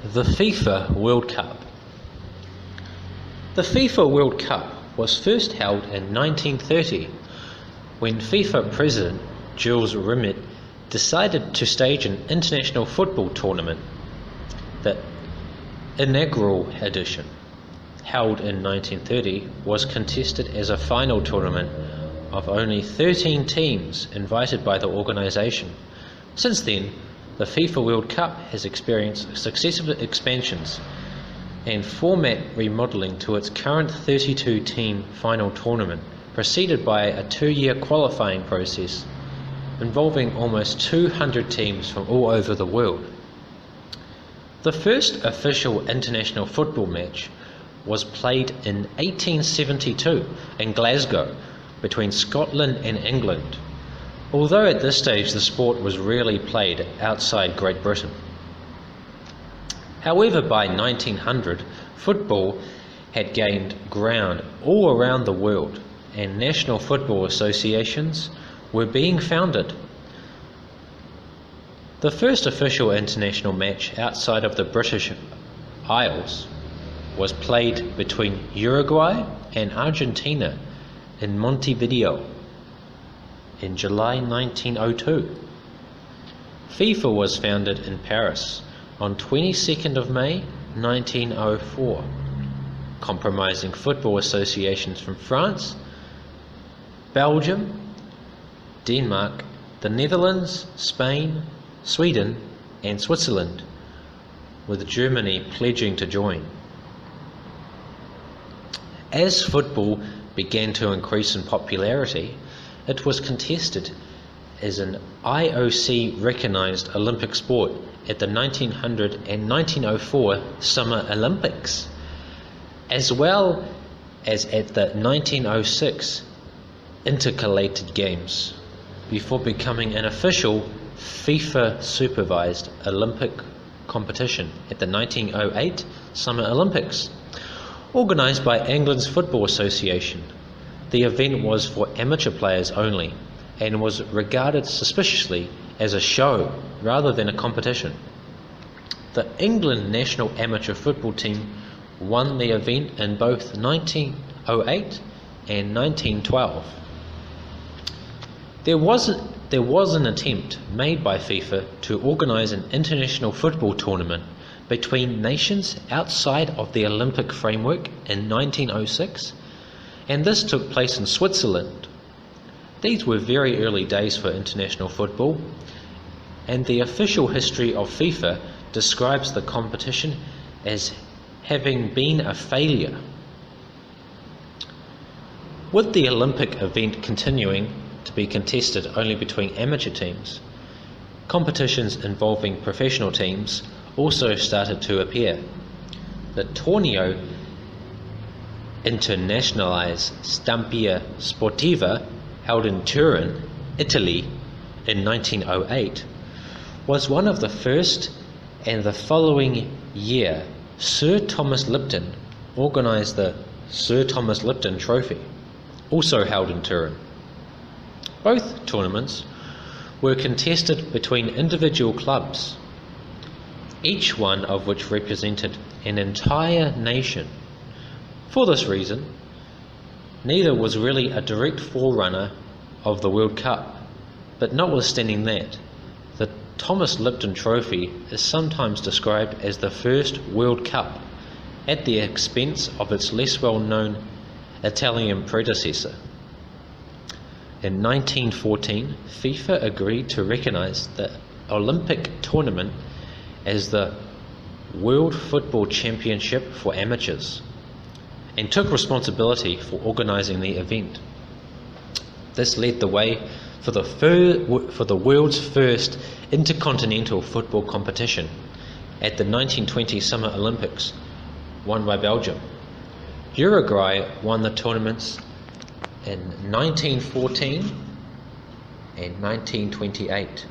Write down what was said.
The FIFA World Cup. The FIFA World Cup was first held in 1930 when FIFA President Jules Rimet decided to stage an international football tournament. The inaugural edition, held in 1930, was contested as a final tournament of only 13 teams invited by the organisation. Since then, the FIFA World Cup has experienced successive expansions and format remodelling to its current 32-team final tournament, preceded by a 2-year qualifying process involving almost 200 teams from all over the world. The first official international football match was played in 1872 in Glasgow between Scotland and England, although at this stage the sport was rarely played outside Great Britain. However, by 1900, football had gained ground all around the world, and national football associations were being founded. The first official international match outside of the British Isles was played between Uruguay and Argentina in Montevideo in July 1902. FIFA was founded in Paris on 22nd of May 1904, comprising football associations from France, Belgium, Denmark, the Netherlands, Spain, Sweden and Switzerland, with Germany pledging to join. As football began to increase in popularity, it was contested as an IOC recognised Olympic sport at the 1900 and 1904 Summer Olympics, as well as at the 1906 Intercalated Games, before becoming an official FIFA-supervised Olympic competition at the 1908 Summer Olympics, organised by England's Football Association. The event was for amateur players only and was regarded suspiciously as a show rather than a competition. The England national amateur football team won the event in both 1908 and 1912. There was an attempt made by FIFA to organise an international football tournament between nations outside of the Olympic framework in 1906, and this took place in Switzerland. These were very early days for international football, and the official history of FIFA describes the competition as having been a failure. With the Olympic event continuing to be contested only between amateur teams, competitions involving professional teams also started to appear. The Torneo Internazionale Stampa Sportiva, held in Turin, Italy in 1908, was one of the first, and the following year Sir Thomas Lipton organised the Sir Thomas Lipton Trophy, also held in Turin. Both tournaments were contested between individual clubs, each one of which represented an entire nation. For this reason, neither was really a direct forerunner of the World Cup, but notwithstanding that, the Thomas Lipton Trophy is sometimes described as the first World Cup at the expense of its less well-known Italian predecessor. In 1914, FIFA agreed to recognise the Olympic tournament as the World Football Championship for amateurs, and took responsibility for organising the event. This led the way for the world's first intercontinental football competition at the 1920 Summer Olympics, won by Belgium. Uruguay won the tournaments in 1914 and 1928.